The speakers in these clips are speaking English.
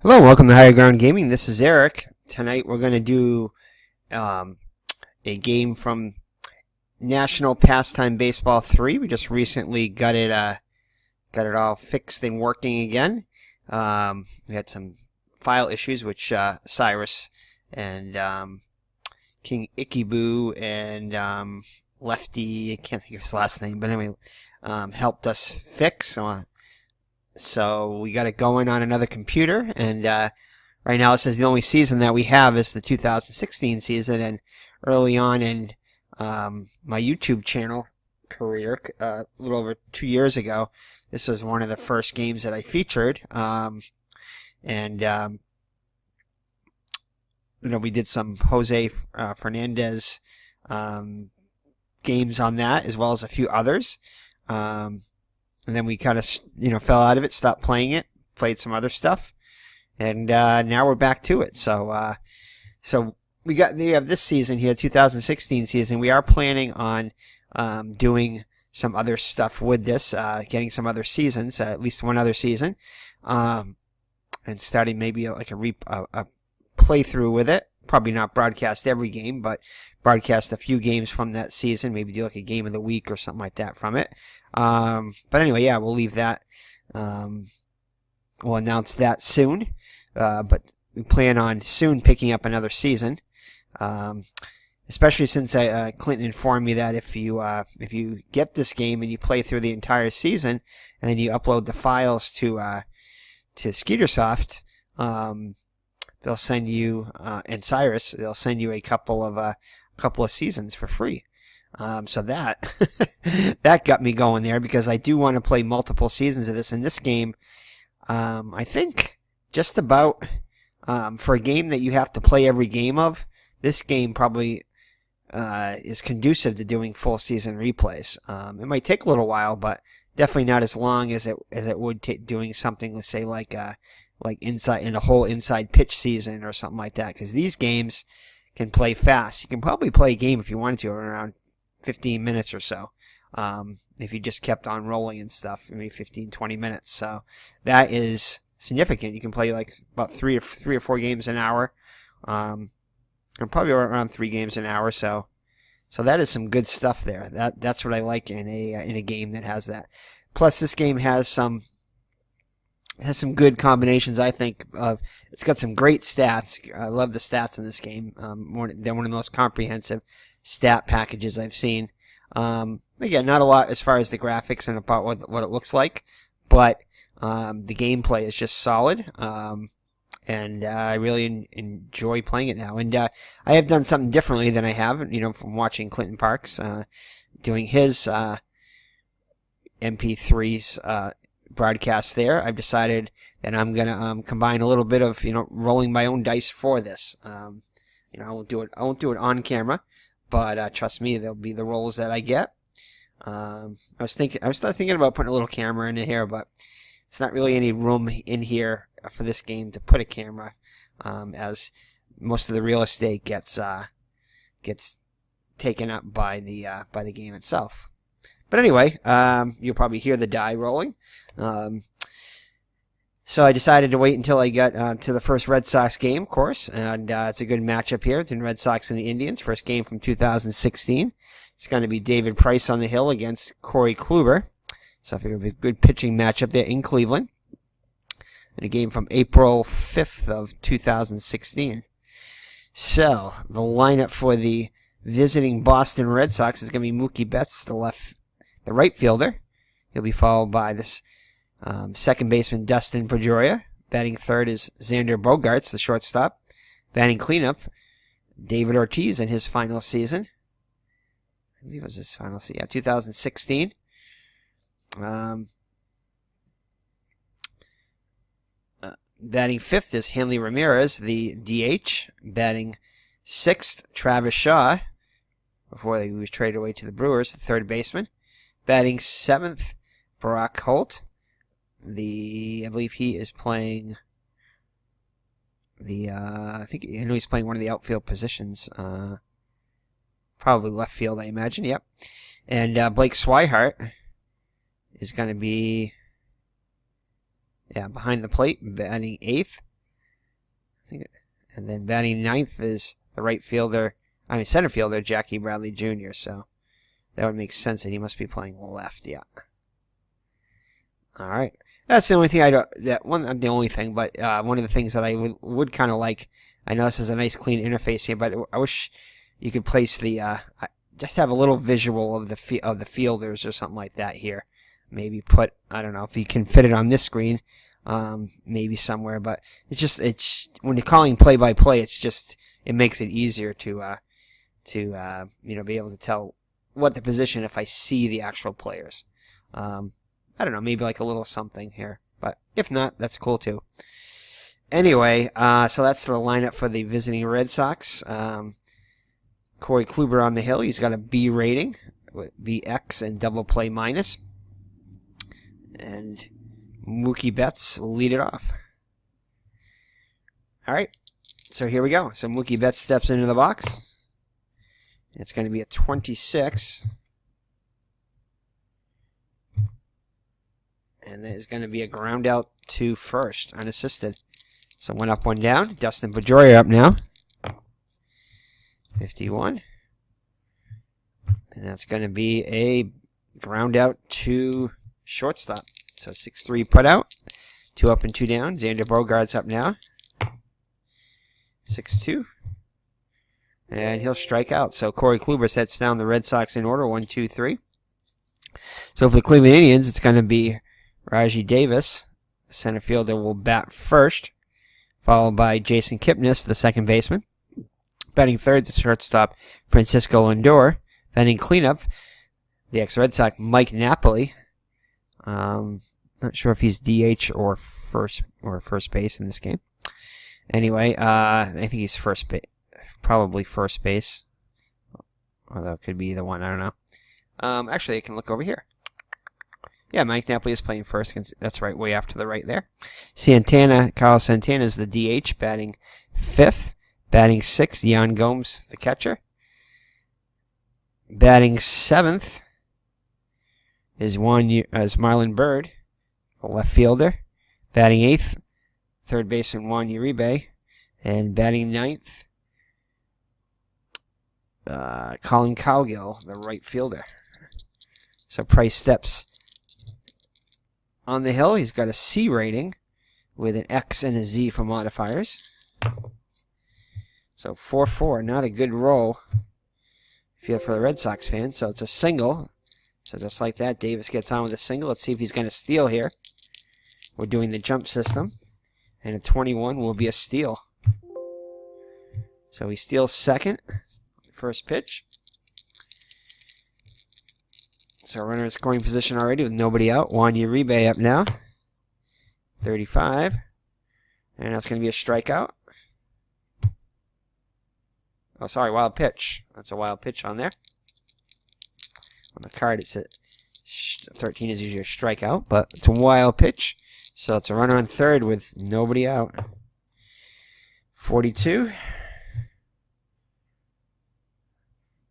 Hello, welcome to Higher Ground Gaming. This is Eric. Tonight we're going to do a game from National Pastime Baseball 3. We just recently got it all fixed and working again. We had some file issues, which Cyrus and King Ikeboo and Lefty, I can't think of his last name, but anyway, helped us fix. So we got it going on another computer, and right now it says the only season that we have is the 2016 season. And early on in my YouTube channel career, a little over 2 years ago, this was one of the first games that I featured. We did some Jose Fernandez games on that, as well as a few others. And then we kind of, fell out of it, stopped playing it, played some other stuff, and now we're back to it. So we have this season here, 2016 season. We are planning on doing some other stuff with this, getting some other seasons, at least one other season, and starting maybe like a playthrough with it. Probably not broadcast every game, but broadcast a few games from that season. Maybe do like a game of the week or something like that from it. But anyway, yeah, we'll leave that. We'll announce that soon. But we plan on soon picking up another season. Especially since Clinton informed me that if you get this game and you play through the entire season and then you upload the files to Skeetersoft, they'll send you and Cyrus. They'll send you a couple of seasons for free. So that that got me going there, because I do want to play multiple seasons of this. In this game, I think just about for a game that you have to play every game of, this game probably is conducive to doing full season replays. It might take a little while, but definitely not as long as it would take doing something, let's say like inside in a whole inside pitch season or something like that. Because these games can play fast. You can probably play a game if you wanted to in around 15 minutes or so. If you just kept on rolling and stuff, maybe 15, 20 minutes. So that is significant. You can play like about three or four games an hour. And probably around 3 games an hour. So that is some good stuff there. That's what I like in a game that has that. Plus, this game has some good combinations, I think. It's got some great stats. I love the stats in this game. They're one of the most comprehensive stat packages I've seen. Again, not a lot as far as the graphics and about what it looks like, but the gameplay is just solid. And I really enjoy playing it now. And I have done something differently than I have, from watching Clinton Parks doing his MP3s broadcast there. I've decided that I'm gonna combine a little bit of rolling my own dice for this. I won't do it on camera, but trust me, there'll be the rolls that I get. I was thinking about putting a little camera in here, but it's not really any room in here for this game to put a camera, as most of the real estate gets taken up by the game itself. But anyway, you'll probably hear the die rolling. So I decided to wait until I got to the first Red Sox game, of course, and it's a good matchup here between Red Sox and the Indians. First game from 2016. It's going to be David Price on the hill against Corey Kluber. So I figure it'll be a good pitching matchup there in Cleveland. And a game from April 5th of 2016. So the lineup for the visiting Boston Red Sox is going to be Mookie Betts, the right fielder. He'll be followed by this second baseman Dustin Pedroia. Batting third is Xander Bogaerts, the shortstop. Batting cleanup, David Ortiz in his final season. I believe it was his final season. Yeah, 2016. Batting fifth is Hanley Ramírez, the DH. Batting sixth, Travis Shaw, before he was traded away to the Brewers, the third baseman. Batting seventh, Holt. I believe he is playing I know he's playing one of the outfield positions. Probably left field, I imagine. Yep. And Blake Swihart is going to be behind the plate, batting eighth. And then batting ninth is the center fielder, Jackie Bradley Jr. So that would make sense that he must be playing left. Yeah. All right. That's the only thing not the only thing, but one of the things that I would kind of like. I know this is a nice clean interface here, but I wish you could place the just have a little visual of the fielders or something like that here. Maybe put, I don't know if you can fit it on this screen, maybe somewhere. But it's when you're calling play-by-play, it makes it easier to be able to tell what the position if I see the actual players. I don't know, maybe like a little something here. But if not, that's cool too. Anyway, so that's the lineup for the visiting Red Sox. Corey Kluber on the hill. He's got a B rating with BX and double play minus. And Mookie Betts will lead it off. All right, so here we go. So Mookie Betts steps into the box. It's going to be a 26. And that is going to be a ground out to first, unassisted. So one up, one down. Dustin Pedroia up now. 51. And that's going to be a ground out to shortstop. So 6-3 put out. 2 up and 2 down. Xander Bogaerts up now. 6-2. And he'll strike out. So Corey Kluber sets down the Red Sox in order. 1, 2, 3. So for the Cleveland Indians, it's going to be Rajai Davis. The center fielder will bat first, followed by Jason Kipnis, the second baseman. Batting third, the shortstop, Francisco Lindor. Batting cleanup, the ex-Red Sox, Mike Napoli. Not sure if he's DH or first base in this game. Anyway, I think he's probably first base. Although it could be either one, I don't know. Actually, I can look over here. Yeah, Mike Napoli is playing first. That's right, way off to the right there. Carlos Santana is the DH, batting fifth. Batting sixth, Gomes, the catcher. Batting seventh is Marlon Byrd, the left fielder. Batting eighth, third baseman Juan Uribe. And batting ninth, Collin Cowgill, the right fielder. So Price steps on the hill. He's got a C rating with an X and a Z for modifiers. So 4-4, not a good roll for the Red Sox fans. So it's a single. So just like that, Davis gets on with a single. Let's see if he's going to steal here. We're doing the jump system. And a 21 will be a steal. So he steals second. First pitch. So runner in scoring position already with nobody out. Juan Uribe up now. 35. And that's going to be a strikeout. Oh, sorry, wild pitch. That's a wild pitch on there. On the card, it's 13 is usually a strikeout, but it's a wild pitch. So it's a runner on third with nobody out. 42.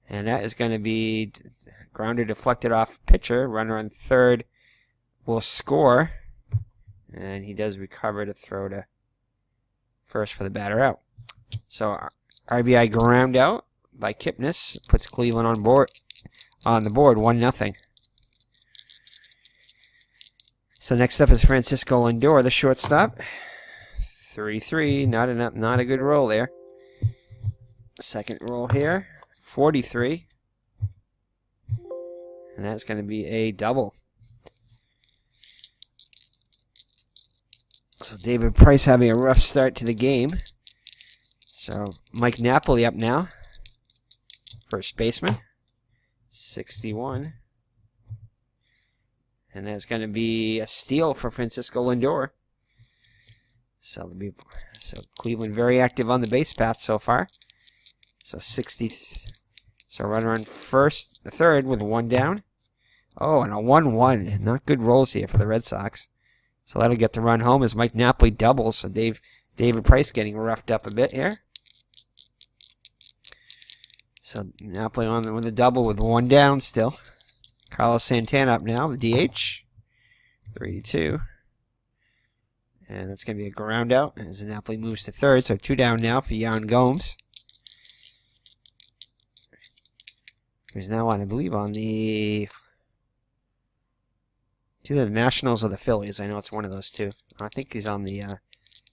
And that is going to be grounded, deflected off pitcher. Runner on third will score. And he does recover to throw to first for the batter out. So RBI ground out by Kipnis puts Cleveland on the board 1-0. So next up is Francisco Lindor, the shortstop. 33, not a good roll there. Second roll here, 43. And that's going to be a double. So David Price having a rough start to the game. So Mike Napoli up now. First baseman. 61. And that's going to be a steal for Francisco Lindor. So Cleveland very active on the base path so far. So 60. So runner on third with one down. Oh, and a 1-1. Not good rolls here for the Red Sox. So that'll get the run home as Mike Napoli doubles. So David Price getting roughed up a bit here. So Napoli on with a double with one down still. Carlos Santana up now, the DH. 3-2. And that's going to be a ground out as Napoli moves to third. So 2 down now for Yan Gomes. He's now on, I believe, on the... It's either the Nationals or the Phillies. I know it's one of those two. I think he's on the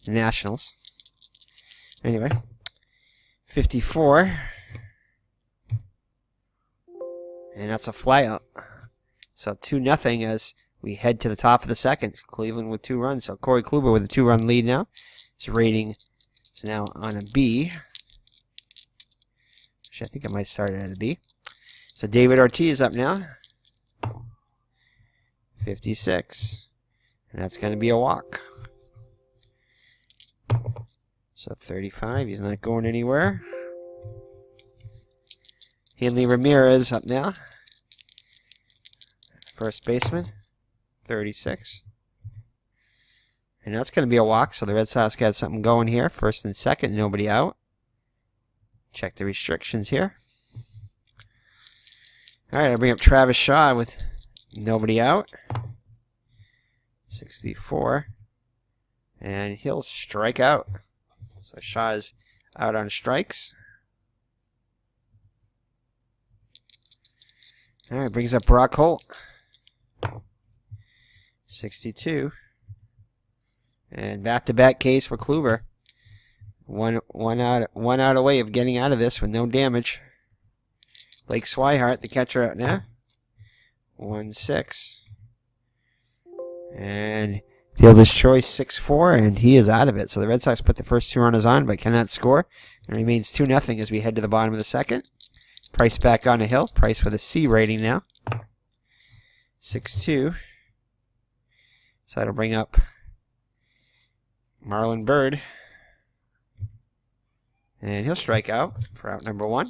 Nationals. Anyway, 54. And that's a flyout. So 2-0 as we head to the top of the second. Cleveland with 2 runs. So Corey Kluber with a 2-run lead now. His rating is now on a B. Actually, I think I might start it at a B. So David Ortiz up now. 56. And that's going to be a walk. So 35. He's not going anywhere. Hanley Ramírez up now. First baseman. 36. And that's going to be a walk. So the Red Sox got something going here. First and second. Nobody out. Check the restrictions here. All right, I'll bring up Travis Shaw with nobody out. 64. And he'll strike out. So Shaw is out on strikes. All right, brings up Brock Holt. 62. And back-to-back case for Kluber. One out away of getting out of this with no damage. Blake Swihart, the catcher, out now. 1-6. And fielder's choice 6-4, and he is out of it. So the Red Sox put the first 2 runners on, but cannot score. It remains 2-0 as we head to the bottom of the second. Price back on the hill. Price with a C rating now. 6-2. So that'll bring up Marlon Byrd. And he'll strike out for out number 1.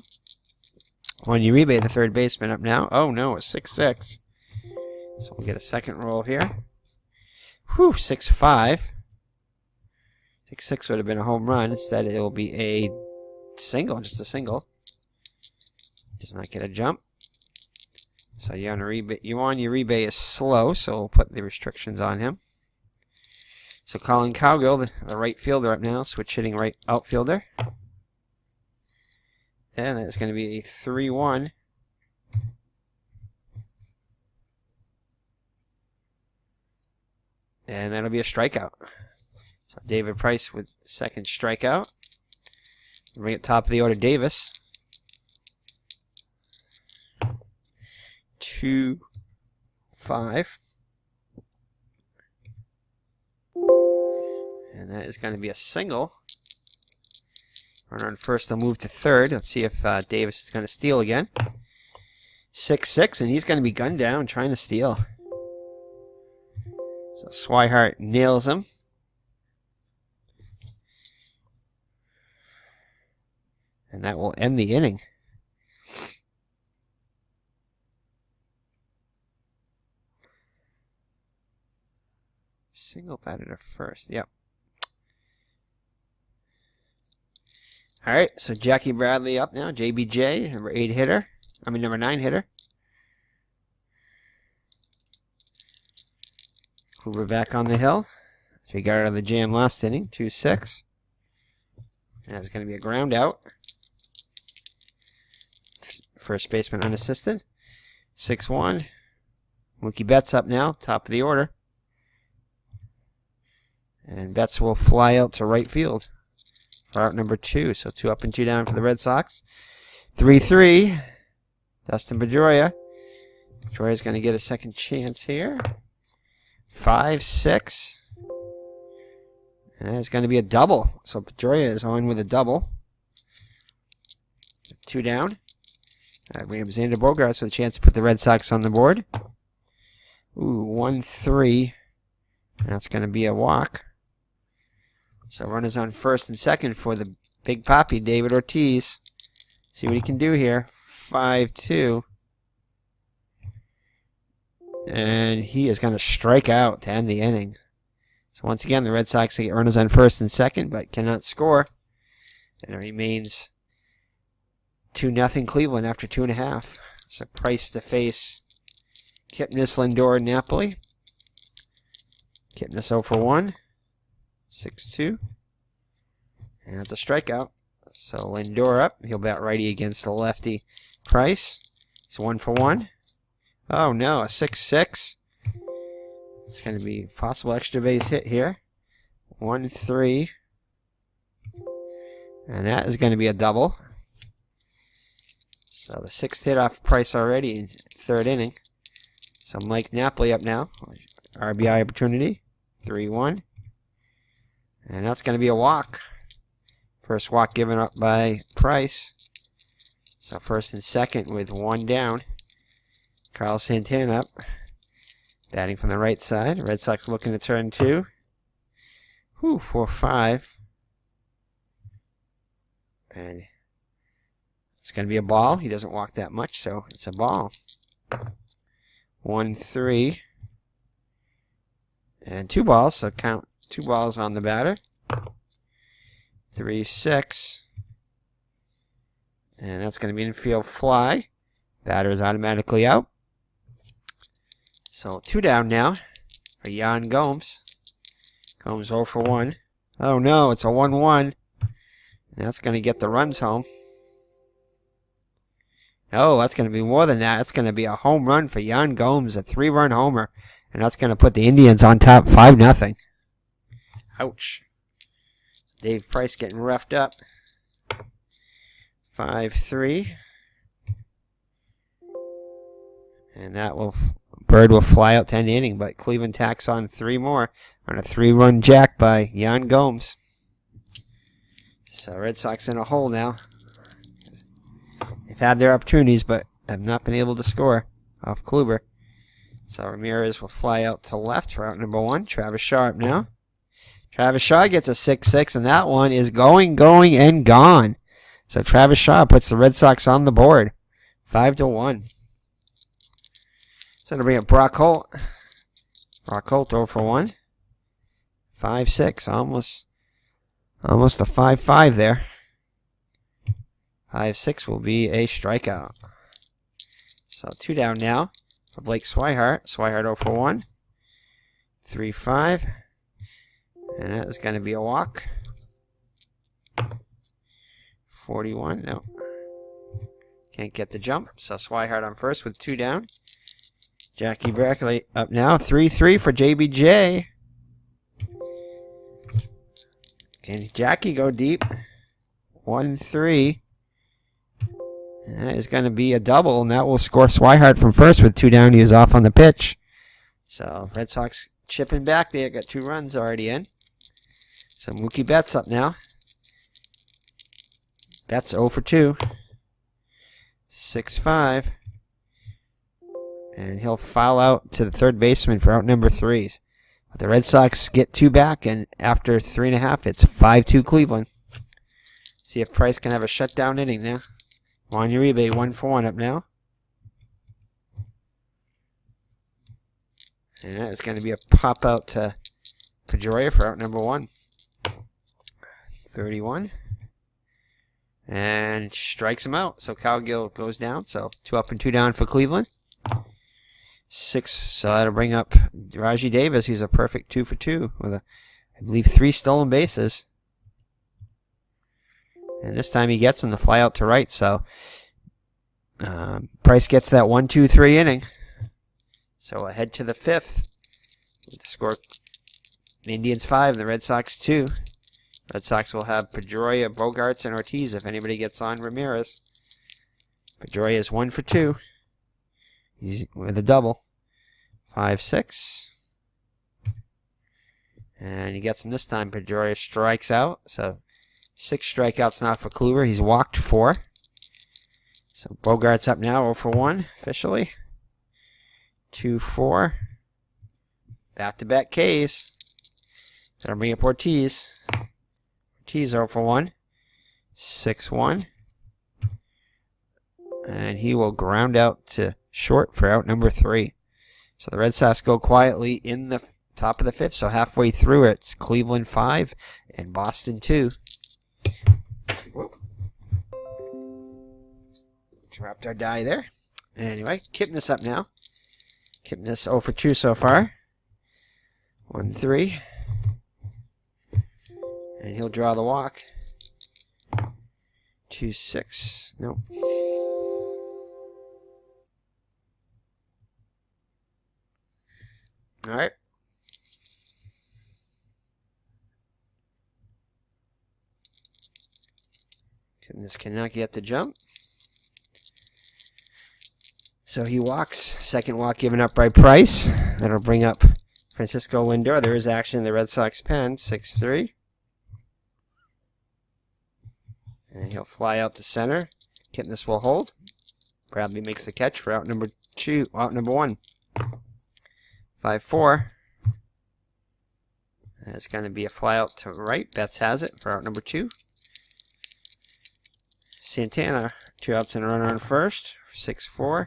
Juan Uribe, the third baseman, up now. Oh, no, it's 6-6. So we'll get a second roll here. Whew, 6-5. 6-6 would have been a home run. Instead, it will be a single, just a single. Does not get a jump. So Juan Uribe is slow, so we'll put the restrictions on him. So Collin Cowgill, the right fielder up now, switch hitting right outfielder. And that's going to be a 3-1. And that'll be a strikeout. So David Price with second strikeout. Bring it top of the order, Davis. 2-5. And that is going to be a single. Runner on first will move to third. Let's see if Davis is going to steal again. 6-6, and he's going to be gunned down trying to steal. So Swihart nails him. And that will end the inning. Single batted to first. Yep. All right, so Jackie Bradley up now. JBJ, number 8 hitter. Number 9 hitter. Kluber back on the hill. So he got out of the jam last inning. 2-6. And that's going to be a ground out. First baseman unassisted. 6-1. Mookie Betts up now, top of the order. And Betts will fly out to right field for out number 2. So 2 up and 2 down for the Red Sox. 3-3. Dustin Pedroia. Pedroia's going to get a second chance here. 5-6. And that's going to be a double. So Pedroia is on with a double. 2 down. We have Xander Bogaerts with a chance to put the Red Sox on the board. Ooh, 1-3. That's going to be a walk. So runners on first and second for the Big Papi, David Ortiz. See what he can do here. 5-2. And he is going to strike out to end the inning. So once again, the Red Sox get runners on first and second, but cannot score. And it remains 2-0 Cleveland after 2.5. So Price to face Kipnis, Lindor, Napoli. Kipnis 0 for 1. 6-2. And that's a strikeout. So Lindor up. He'll bat righty against the lefty Price. He's 1 for 1. Oh no, a 6-6. It's going to be possible extra base hit here. 1-3. And that is going to be a double. So the 6th hit off Price already in 3rd inning. So Mike Napoli up now. RBI opportunity. 3-1. And that's going to be a walk. First walk given up by Price. So first and second with 1 down. Carlos Santana up. Batting from the right side. Red Sox looking to turn 2. 4-5. And it's going to be a ball. He doesn't walk that much, so it's a ball. 1-3. And 2 balls, so count 2 balls on the batter. 3-6. And that's going to be an infield fly. Batter is automatically out. So 2 down now for Yan Gomes. Gomes 0 for 1. Oh no, it's a 1-1. And that's going to get the runs home. Oh, that's going to be more than that. It's going to be a home run for Yan Gomes, a 3-run homer. And that's going to put the Indians on top 5-0. Ouch. Dave Price getting roughed up. 5-3. And that will... Byrd will fly out to end the inning, but Cleveland tacks on 3 more on a 3-run jack by Yan Gomes. So Red Sox in a hole now. They've had their opportunities, but have not been able to score off Kluber. So Ramírez will fly out to left for out number 1. Travis Shaw up now. Travis Shaw gets a 6-6, and that one is going, and gone. So Travis Shaw puts the Red Sox on the board. 5-1. So to bring up Brock Holt. Brock Holt 0 for 1. 5-6. Almost a 5-5 there. 5-6 will be a strikeout. So 2 down now for Blake Swihart. Swihart 0 for 1. 3-5. And that is going to be a walk. 41. No. Can't get the jump. So Swihart on first with 2 down. Jackie Brackley up now. 3-3 for JBJ. Can Jackie go deep? 1-3. And that is going to be a double, and that will score Swihart from first with 2 down. He was off on the pitch. So Red Sox chipping back there. Got 2 runs already in. So Mookie Betts up now. Betts 0 for 2. 6-5. And he'll foul out to the third baseman for out number 3. But the Red Sox get 2 back, and after 3.5, it's 5-2 Cleveland. See if Price can have a shutdown inning now. Juan Uribe 1 for 1 up now. And that is going to be a pop out to Pedroia for out number 1. 31. And strikes him out. So Cowgill goes down. So 2 up and 2 down for Cleveland. 6. So that'll bring up Rajai Davis, who's a perfect 2 for 2 with, I believe, 3 stolen bases. And this time he gets him to fly out to right. So Price gets that 1-2-3 inning. So ahead to the 5th. With the score, the Indians 5, the Red Sox 2. Red Sox will have Pedroia, Bogaerts, and Ortiz if anybody gets on Ramírez. Pedroia is 1 for 2. He's with a double. 5-6. And he gets him this time. Pedroia strikes out. So 6 strikeouts now for Kluber. He's walked 4. So Bogaerts up now, 0 for 1 officially. 2-4. Back-to-back Ks. That'll bring up Ortiz. Ortiz 0 for 1. 6-1. And he will ground out to short for out number 3. So the Red Sox go quietly in the top of the 5th. So halfway through it's Cleveland 5 and Boston 2. Dropped our die there. Anyway, Kipnis up now. Kipnis 0 for 2 so far. 1-3. And he'll draw the walk. 2-6. Nope. All right. Kipnis cannot get the jump. So he walks. Second walk given up by Price. That'll bring up Francisco Lindor. There is action in the Red Sox pen. 6-3. And he'll fly out to center. Kipnis will hold. Bradley makes the catch for out number 1. 5-4. It's going to be a fly out to right. Betts has it for out number 2. Santana, 2 outs and a runner on first. 6-4.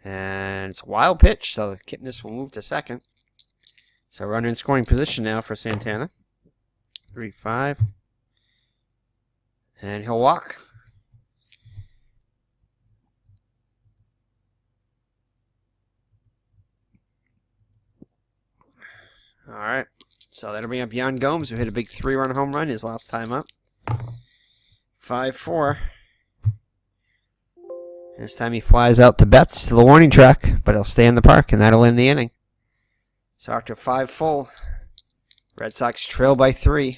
And it's a wild pitch, so Kipnis will move to second. So runner in scoring position now for Santana. 3-5. And he'll walk. All right. So that'll bring up Yan Gomes, who hit a big 3-run home run his last time up. 5-4. This time he flies out to Betts to the warning track, but he'll stay in the park, and that'll end the inning. So after 5 full, Red Sox trail by 3.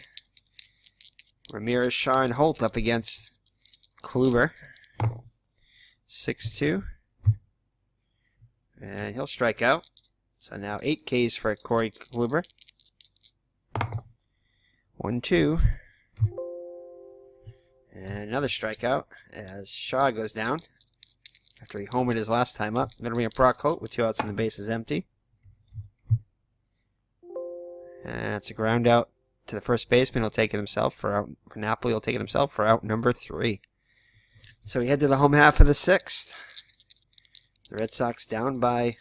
Ramírez, Shaw, and Holt up against Kluber. 6-2. And he'll strike out. So now 8 Ks for Corey Kluber. 1-2. And another strikeout as Shaw goes down after he homered his last time up. Going to bring up Brock Holt with 2 outs and the bases empty. And it's a ground out to the first baseman. He'll take it himself for out. For Napoli, he'll take it himself for out number 3. So we head to the home half of the 6th. The Red Sox down by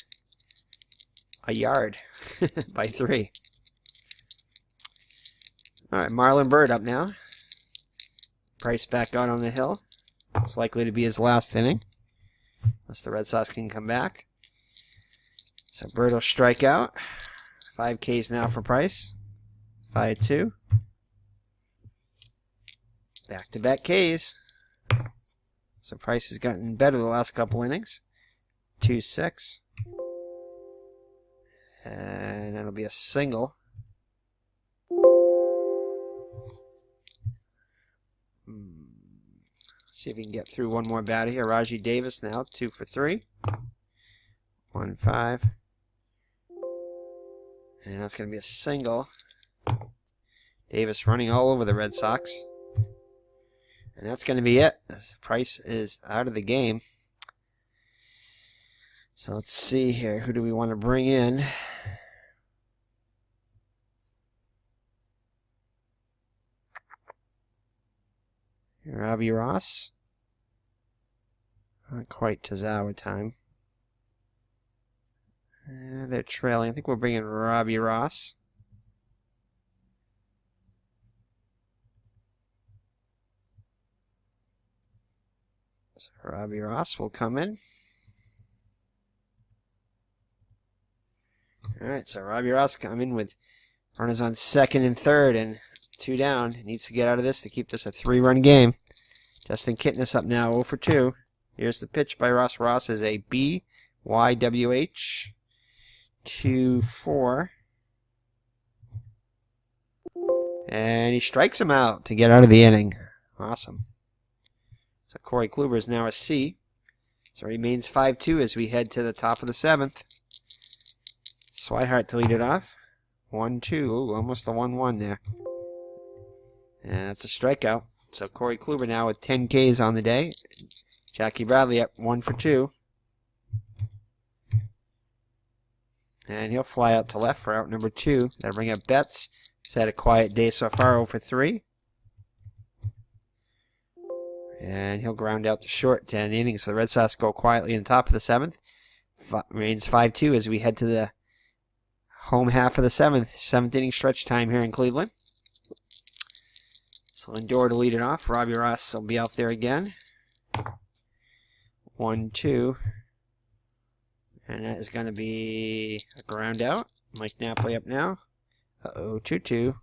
a yard, by 3. All right, Marlon Byrd up now. Price back out on the hill. It's likely to be his last inning, unless the Red Sox can come back. So Byrd will strike out. 5 Ks now for Price. 5-2. Back-to-back Ks. So Price has gotten better the last couple innings. 2-6. And that'll be a single. See if we can get through one more batter here. Rajai Davis now, 2 for 3. 1-5. And that's going to be a single. Davis running all over the Red Sox. And that's going to be it. Price is out of the game. So let's see here. Who do we want to bring in? Robbie Ross. Not quite Tazawa time. They're trailing. I think we'll bring in Robbie Ross. So Robbie Ross will come in. Alright, so Robbie Ross coming with runners on second and third and 2 down. He needs to get out of this to keep this a 3-run game. Justin Kipnis up now, 0 for 2. Here's the pitch by Ross. Ross is a BYWH. 2-4. And he strikes him out to get out of the inning. Awesome. So Corey Kluber is now a C. So it remains 5-2 as we head to the top of the 7th. Swihart to lead it off. 1-2. Ooh, almost a 1-1 there. And that's a strikeout. So Corey Kluber now with 10 Ks on the day. Jackie Bradley up 1 for 2. And he'll fly out to left for out number 2. That'll bring up Betts. He's had a quiet day so far, 0 for 3. And he'll ground out to short to end the inning. So the Red Sox go quietly in the top of the 7th. Remains 5-2 as we head to the home half of the 7th inning stretch time here in Cleveland. So Lindor to lead it off. Robbie Ross will be out there again. 1-2. And that is going to be a ground out. Mike Napoli up now. Uh-oh, 2-2.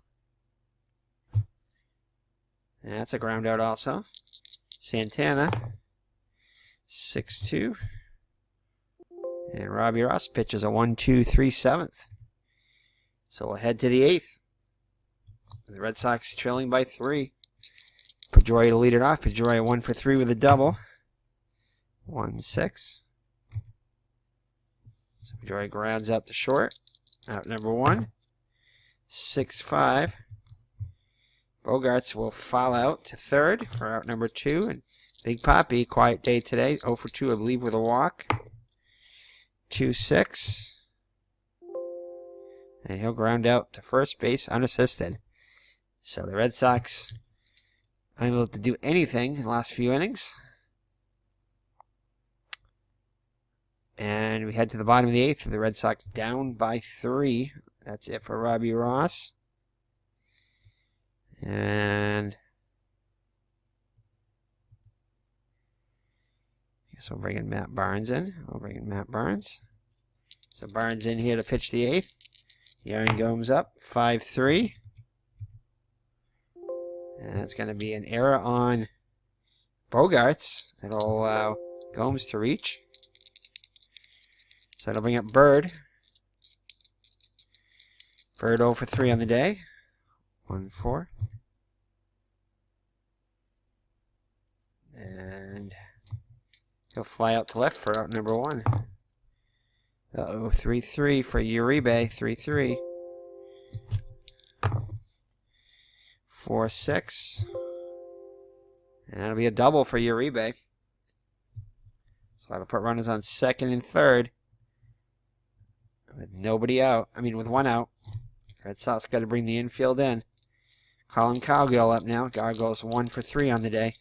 That's a ground out also. Santana, 6-2. And Robbie Ross pitches a 1-2, 3/7. So we'll head to the 8th. The Red Sox trailing by 3. Pedroia to lead it off. Pedroia 1 for 3 with a double. 1-6. So Pedroia grounds out to short. Out number 1. 6-5. Bogaerts will foul out to third for out number 2. And Big Papi, quiet day today. 0 for 2, I believe, with a walk. 2-6. And he'll ground out to first base unassisted. So the Red Sox unable to do anything in the last few innings. And we head to the bottom of the 8th. The Red Sox down by 3. That's it for Robbie Ross. And I guess we'll bring in Matt Barnes in. I'll bring in Matt Barnes. So Barnes in here to pitch the 8th. Aaron Gomes up, 5-3. And that's going to be an error on Bogaerts. That'll allow Gomes to reach. So that'll bring up Byrd. Byrd 0 for 3 on the day. 1-4. And he'll fly out to left for out number 1. Uh-oh, 3-3 for Uribe. 3-3. 4-6. And that'll be a double for Uribe. So that'll put runners on second and third. With nobody out. I mean, with 1 out. Red Sox got to bring the infield in. Collin Cowgill up now. Gargoyles 1 for 3 on the day.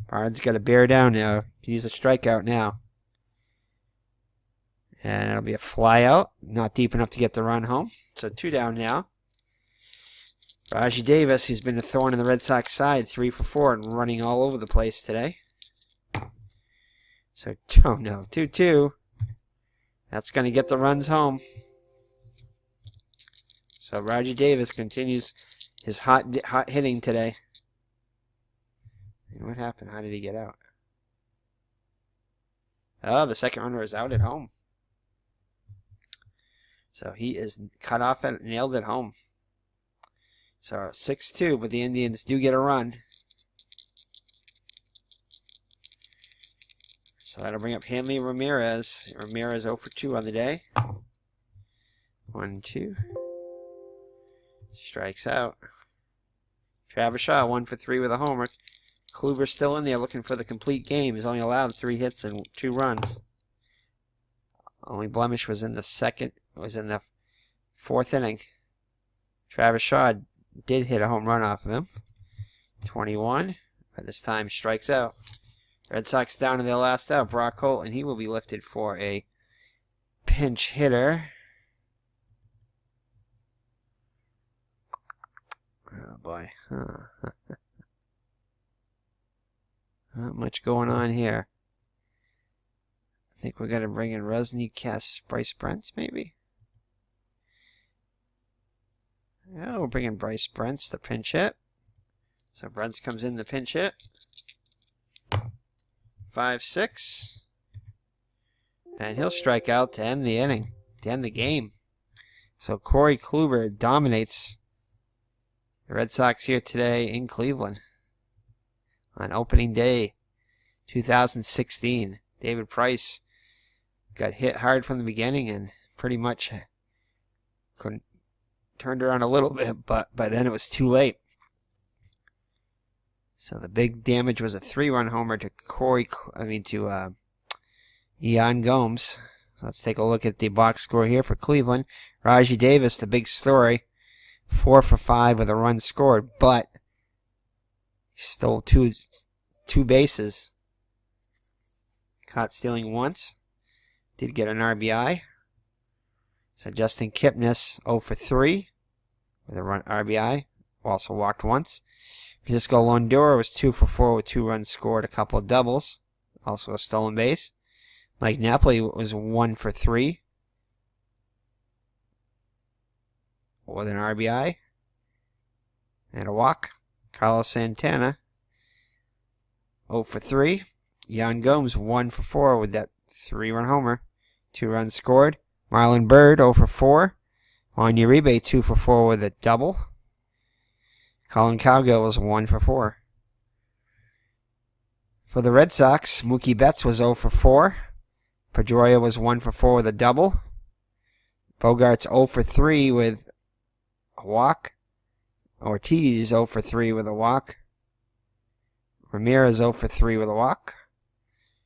Barnes got to bear down now. Can use a strikeout now. And it'll be a fly out. Not deep enough to get the run home. So 2 down now. Rajai Davis, who's been a thorn in the Red Sox side, 3 for 4 and running all over the place today. So, oh no, 2-2. That's going to get the runs home. So Rajai Davis continues his hot hitting today. And what happened? How did he get out? Oh, the second runner is out at home. So he is cut off and nailed at home. So 6-2, but the Indians do get a run. So that'll bring up Hanley Ramírez. Ramírez 0 for 2 on the day. 1-2. Strikes out. Travis Shaw 1 for 3 with a homer. Kluber still in there looking for the complete game. He's only allowed 3 hits and 2 runs. Only blemish was in the 4th inning. Travis Shaw did hit a home run off of him. 21. But this time strikes out. Red Sox down to their last out. Brock Holt, and he will be lifted for a pinch hitter. Oh boy. Not much going on here. I think we're going to bring in Rusney, Cass, Bryce Brents, maybe? Yeah, we'll bring in Bryce Brents to pinch hit. So Brents comes in to pinch hit. 5-6. And he'll strike out to end the inning, to end the game. So Corey Kluber dominates the Red Sox here today in Cleveland on opening day 2016. David Price got hit hard from the beginning and pretty much turned around a little bit, but by then it was too late. So the big damage was a 3-run homer to Yan Gomes. So let's take a look at the box score here for Cleveland. Rajai Davis, the big story, 4 for 5 with a run scored, but he stole two bases. Caught stealing once. Did get an RBI. So Justin Kipnis 0 for 3 with a run RBI. Also walked once. Francisco Lindor was 2 for 4 with 2 runs scored, a couple of doubles. Also a stolen base. Mike Napoli was 1 for 3. with an RBI and a walk. Carlos Santana, 0 for 3. Yan Gomes, 1 for 4 with that 3-run homer. 2 runs scored. Marlon Byrd, 0 for 4. Juan Uribe, 2 for 4 with a double. Collin Cowgill was 1 for 4. For the Red Sox, Mookie Betts was 0 for 4. Pedroia was 1 for 4 with a double. Bogaerts 0 for 3 with a walk. Ortiz 0 for 3 with a walk. Ramírez 0 for 3 with a walk.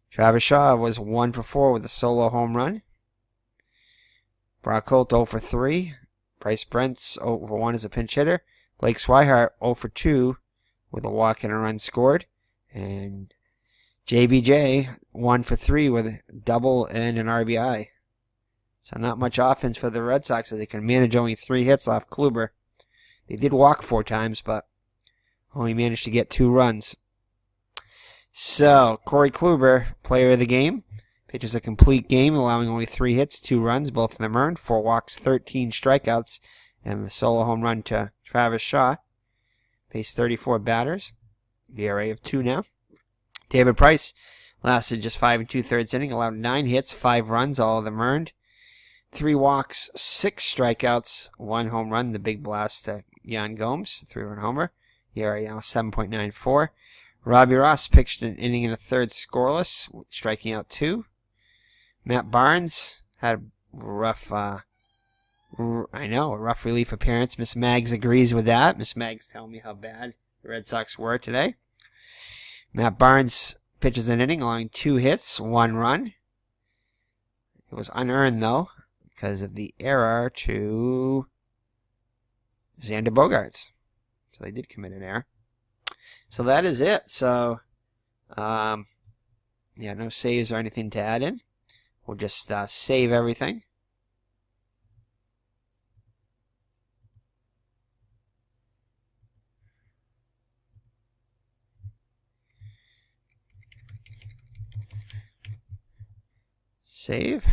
Travis Shaw was 1 for 4 with a solo home run. Holt 0 for 3. Bryce Brent's 0 for 1 as a pinch hitter. Blake Swihart 0 for 2 with a walk and a run scored. And JBJ 1 for 3 with a double and an RBI. So not much offense for the Red Sox as they can manage only 3 hits off Kluber. They did walk 4 times, but only managed to get 2 runs. So, Corey Kluber, player of the game, pitches a complete game, allowing only 3 hits, 2 runs, both of them earned, 4 walks, 13 strikeouts, and the solo home run to Travis Shaw. Faced 34 batters, ERA of 2 now. David Price lasted just 5 2/3 inning, allowed 9 hits, 5 runs, all of them earned. 3 walks, 6 strikeouts, 1 home run, the big blast to Yan Gomes, 3-run homer. ERA now 7.94. Robbie Ross pitched an inning and a third scoreless, striking out 2. Matt Barnes had a rough, a rough relief appearance. Miss Maggs agrees with that. Miss Maggs telling me how bad the Red Sox were today. Matt Barnes pitches an inning, allowing 2 hits, 1 run. It was unearned, though, because of the error to Xander Bogaerts. So they did commit an error. So that is it. So, no saves or anything to add in. We'll just save everything. Save.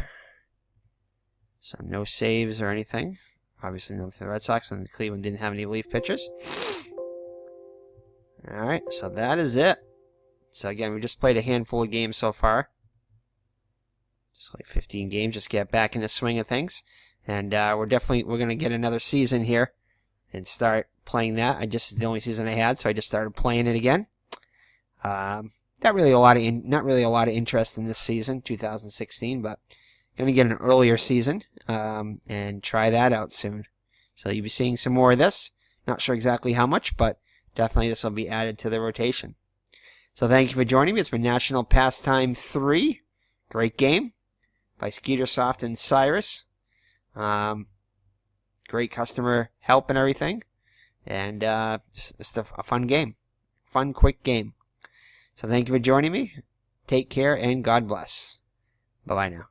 So no saves or anything. Obviously none for the Red Sox, and Cleveland didn't have any relief pitchers. Alright, so that is it. So again, we just played a handful of games so far. Just like 15 games, just get back in the swing of things. And we're going to get another season here and start playing that. This is the only season I had, so I just started playing it again. Not really a lot of interest in this season, 2016, but going to get an earlier season and try that out soon. So you'll be seeing some more of this. Not sure exactly how much, but definitely this will be added to the rotation. So thank you for joining me. It's been National Pastime 3. Great game by Skeetersoft and Cyrus. Great customer help and everything. And just a fun game. Fun, quick game. So thank you for joining me. Take care and God bless. Bye-bye now.